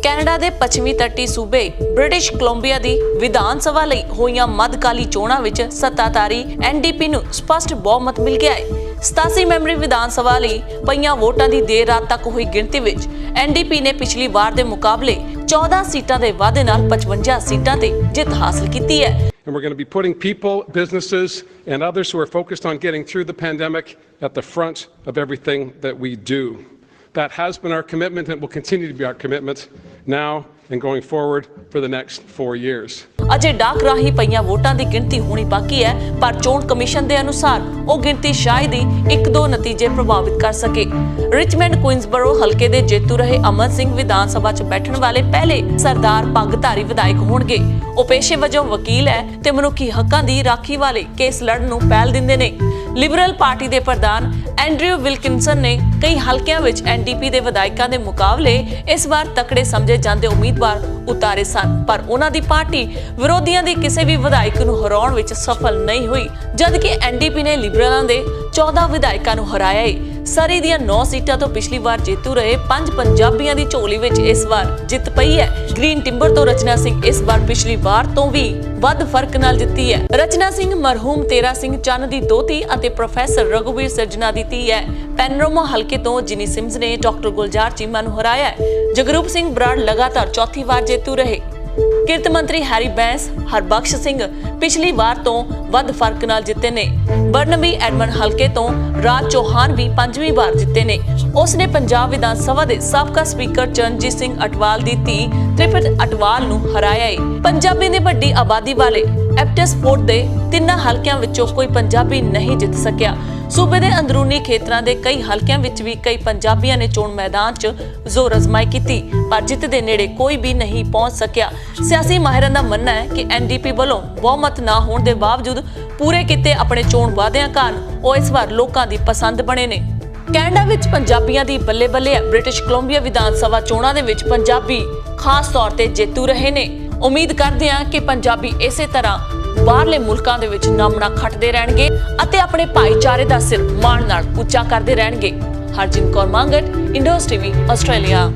Canada ਦੇ ਪੱਛਮੀ ਤੱਟੀ ਸੂਬੇ ਬ੍ਰਿਟਿਸ਼ ਕੋਲੰਬੀਆ ਦੀ ਵਿਧਾਨ ਸਭਾ ਲਈ ਹੋਈਆਂ ਮੱਧਕਾਲੀ ਚੋਣਾਂ ਵਿੱਚ ਸੱਤਾਧਾਰੀ ਐਨਡੀਪੀ ਨੂੰ ਸਪਸ਼ਟ ਬਹੁਮਤ ਮਿਲ ਗਿਆ ਹੈ। 87 ਮੈਂਬਰੀ ਵਿਧਾਨ ਸਭਾ ਲਈ ਪਈਆਂ ਵੋਟਾਂ ਦੀ ਦੇਰ ਰਾਤ ਤੱਕ ਹੋਈ ਗਿਣਤੀ ਵਿੱਚ ਐਨਡੀਪੀ ਨੇ ਪਿਛਲੀ ਵਾਰ ਦੇ ਮੁਕਾਬਲੇ 14 ਸੀਟਾਂ ਦੇ ਵਾਧੇ ਨਾਲ 55 ਸੀਟਾਂ ਤੇ ਜਿੱਤ ਹਾਸਲ ਕੀਤੀ ਹੈ। And we're going to be putting people, businesses, and others who are focused on getting through the pandemic at the front of everything that we do. That has been our commitment and will continue to be our commitment now and going forward for the next 4 years. ਅਜੇ ਡਾਕ ਰਾਹੀਂ ਪਈਆਂ ਵੋਟਾਂ ਦੀ ਗਿਣਤੀ ਹੋਣੀ ਬਾਕੀ ਹੈ, ਪਰ ਚੋਣ ਕਮਿਸ਼ਨ ਦੇ ਅਨੁਸਾਰ ਉਹ ਗਿਣਤੀ ਸ਼ਾਇਦ ਹੀ 1-2 ਨਤੀਜੇ ਪ੍ਰਭਾਵਿਤ ਕਰ ਸਕੇ। ਰਿਚਮੰਡ ਕੁਇਨਸਬਰੋ ਹਲਕੇ ਦੇ ਜੇਤੂ ਰਹੇ ਅਮਨ ਸਿੰਘ ਵਿਧਾਨ ਸਭਾ 'ਚ ਬੈਠਣ ਵਾਲੇ ਪਹਿਲੇ ਸਰਦਾਰ ਪੱਗਧਾਰੀ ਵਿਧਾਇਕ ਹੋਣਗੇ। ਉਹ ਪੇਸ਼ੇ ਵਜੋਂ ਵਕੀਲ ਹੈ ਤੇ ਮਨੁੱਖੀ ਹੱਕਾਂ ਦੀ ਰਾਖੀ ਵਾਲੇ ਕੇਸ ਲੜਨ ਨੂੰ ਪਹਿਲ ਦਿੰਦੇ ਨੇ। ਲਿਬਰਲ ਪਾਰਟੀ ਦੇ ਪ੍ਰਧਾਨ ਐਂਡਰਿਊ ਵਿਲਕਿਨਸਨ ਨੇ ਕਈ ਹਲਕਿਆਂ ਵਿੱਚ ਐਨਡੀਪੀ ਦੇ ਵਿਧਾਇਕਾਂ ਦੇ ਮੁਕਾਬਲੇ ਇਸ ਵਾਰ ਤਕੜੇ ਸਮਝੇ ਜਾਂਦੇ ਉਮੀਦਵਾਰ ਉਤਾਰੇ ਸਨ, ਪਰ ਉਹਨਾਂ ਦੀ ਪਾਰਟੀ ਵਿਰੋਧੀਆਂ ਦੇ ਕਿਸੇ ਵੀ ਵਿਧਾਇਕ ਨੂੰ ਹਰਾਉਣ ਵਿੱਚ ਸਫਲ ਨਹੀਂ ਹੋਈ, ਜਦਕਿ ਐਨਡੀਪੀ ਨੇ ਲਿਬਰਲਾਂ ਦੇ 14 ਵਿਧਾਇਕਾਂ ਨੂੰ ਹਰਾਇਆ ਹੈ। ਸਰੀ ਦੀਆਂ 9 ਸੀਟਾਂ ਤੋਂ ਪਿਛਲੀ ਵਾਰ ਜੇਤੂ ਰਹੇ 5 ਪੰਜਾਬੀਆਂ ਦੀ ਝੋਲੀ ਵਿੱਚ ਇਸ ਵਾਰ ਜਿੱਤ ਪਈ ਹੈ। ਗ੍ਰੀਨ ਟਿੰਬਰ ਤੋਂ ਰਚਨਾ ਸਿੰਘ ਇਸ ਵਾਰ ਪਿਛਲੀ ਵਾਰ ਤੋਂ ਵੀ ਵੱਧ ਫਰਕ ਨਾਲ ਜਿੱਤੀ ਹੈ। ਰਚਨਾ ਸਿੰਘ ਮਰਹੂਮ ਤੇਰਾ ਸਿੰਘ ਚੰਨ ਦੀ ਦੋਤੀ ਅਤੇ ਪ੍ਰੋਫੈਸਰ ਰਘੁਵੀਰ ਸਰਜਣਾ ਦੀ ਧੀ ਹੈ। ਪੈਨਰੋਮਾ ਹਲਕੇ ਤੋਂ ਜਿਨੀ ਸਿਮਜ਼ ਨੇ ਡਾਕਟਰ ਗੁਲਜ਼ਾਰ ਚੀਮਾ ਨੂੰ ਹਰਾਇਆ ਹੈ। ਜਗਰੂਪ ਸਿੰਘ ਬਰਾੜ ਲਗਾਤਾਰ ਚੌਥੀ ਵਾਰ ਜੇਤੂ ਰਹੇ। ਕਿਰਤ ਮੰਤਰੀ ਹੈਰੀ ਬੈਂਸ ਹਰਬਖਸ਼ ਸਿੰਘ ਪਿਛਲੀ ਵਾਰ ਤੋਂ ਵੱਧ ਫਰਕ ਨਾਲ ਜਿੱਤੇ ਨੇ। ਬਰਨਬੀ ਐਡਮਨ ਹਲਕੇ ਤੋਂ ਰਾਜ ਚੌਹਾਨ ਵੀ 5ਵੀਂ ਵਾਰ ਜਿੱਤੇ ਨੇ। ਉਸਨੇ ਪੰਜਾਬ ਵਿਧਾਨ ਸਭਾ ਦੇ ਸਾਬਕਾ ਸਪੀਕਰ ਚਰਨਜੀਤ ਸਿੰਘ ਅਟਵਾਲ ਦੀ ਧੀ ਤ੍ਰਿਪਤ ਅਟਵਾਲ ਨੂੰ ਹਰਾਇਆ ਹੈ। ਪੰਜਾਬੀ ਦੀ ਵੱਡੀ ਆਬਾਦੀ ਵਾਲੇ ਐਪਟਸਫੋਰਡ ਦੇ 3 ਹਲਕਿਆਂ ਵਿੱਚੋਂ ਕੋਈ ਪੰਜਾਬੀ ਨਹੀਂ ਜਿੱਤ ਸਕਿਆ। ਸੂਬੇ ਦੇ ਅੰਦਰੂਨੀ ਖੇਤਰਾਂ ਦੇ ਕਈ ਹਲਕਿਆਂ ਵਿੱਚ ਵੀ ਕਈ ਪੰਜਾਬੀਆਂ ਨੇ ਚੋਣ ਮੈਦਾਨ 'ਚ ਜ਼ੋਰ ਅਜ਼ਮਾਈ ਕੀਤੀ, ਪਰ ਜਿੱਤ ਦੇ ਨੇੜੇ ਕੋਈ ਵੀ ਨਹੀਂ ਪਹੁੰਚ ਸਕਿਆ। ਸਿਆਸੀ ਮਾਹਿਰਾਂ ਦਾ ਮੰਨਣਾ ਹੈ ਕਿ ਐਨਡੀਪੀ ਵੱਲੋਂ ਬਹੁਮਤ ਨਾ ਹੋਣ ਦੇ ਬਾਵਜੂਦ ਪੂਰੇ ਕੀਤੇ ਆਪਣੇ ਚੋਣ ਵਾਅਦਿਆਂ ਕਾਰਨ ਉਹ ਇਸ ਵਾਰ ਲੋਕਾਂ ਦੀ ਪਸੰਦ ਬਣੇ ਨੇ। ਕੈਨੇਡਾ ਵਿੱਚ ਪੰਜਾਬੀਆਂ ਦੀ ਬੱਲੇ-ਬੱਲੇ ਹੈ। ਬ੍ਰਿਟਿਸ਼ ਕੋਲੰਬੀਆ ਵਿਧਾਨ ਸਭਾ ਚੋਣਾਂ ਦੇ ਵਿੱਚ ਪੰਜਾਬੀ ਖਾਸ ਤੌਰ ਤੇ ਜੇਤੂ ਰਹੇ ਨੇ। ਉਮੀਦ ਕਰਦੇ ਹਾਂ ਕਿ ਪੰਜਾਬੀ ਇਸੇ ਤਰ੍ਹਾਂ ਬਾਹਰਲੇ ਮੁਲਕਾਂ ਦੇ ਵਿੱਚ ਨਾਮਣਾ ਖੱਟਦੇ ਰਹਿਣਗੇ ਅਤੇ ਆਪਣੇ ਭਾਈਚਾਰੇ ਦਾ ਸਿਰ ਮਾਣ ਨਾਲ ਉੱਚਾ ਕਰਦੇ ਰਹਿਣਗੇ। Harjinder Kaur Mangat, Indo's TV, Australia.